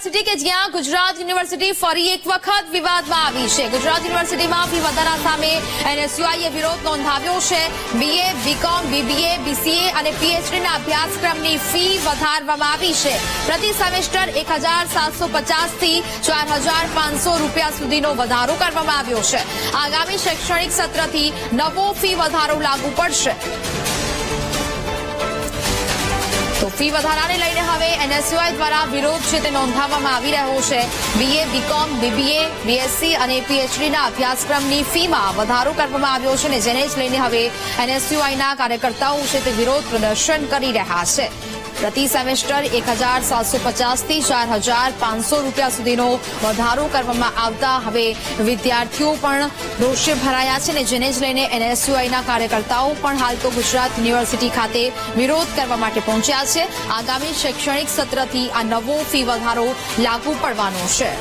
University કે જ્યાં Gujarat university ફરી એક વખત વિવાદમાં આવી છે। ગુજરાત યુનિવર્સિટીમાં ફી વધારા સામે એનએસયુઆઈએ વિરોધ નોંધાવ્યો છે। બીએ, બીકોમ, બીબીએ, બીસીએ અને પીએચડીના અભ્યાસક્રમની ફી વધારવામાં આવી છે। પ્રતિ સેમેસ્ટર 1,750 થી 4,500 રૂપિયા સુધીનો વધારો કરવામાં આવ્યો છે। આગામી શૈક્ષણિક સત્રથી નવો ફી વધારો લાગુ પડશે। તો ફી વધારાને લઈને હવે એનએસયુઆઈ દ્વારા વિરોધ છે તે નોંધાવવામાં આવી રહ્યો છે। બીએ, બીકોમ, બીબીએ, બીએસસી અને પીએચડીના અભ્યાસક્રમની ફીમાં વધારો કરવામાં આવ્યો છે અને જેને જ લઈને હવે એનએસયુઆઈના કાર્યકર્તાઓ છે તે વિરોધ પ્રદર્શન કરી રહ્યા છે। પ્રતિ સેમેસ્ટર 1,750 થી 4,500 રૂપિયા સુધીનો વધારો કરવામાં આવતા હવે વિદ્યાર્થીઓ પણ રોષે ભરાયા છે અને જેને જ લઈને એનએસયુઆઈના કાર્યકર્તાઓ પણ હાલ તો ગુજરાત યુનિવર્સિટી ખાતે વિરોધ કરવા માટે પહોંચ્યા છે। આગામી શૈક્ષણિક સત્રથી આ નવો ફી વધારો લાગુ પડવાનો છે।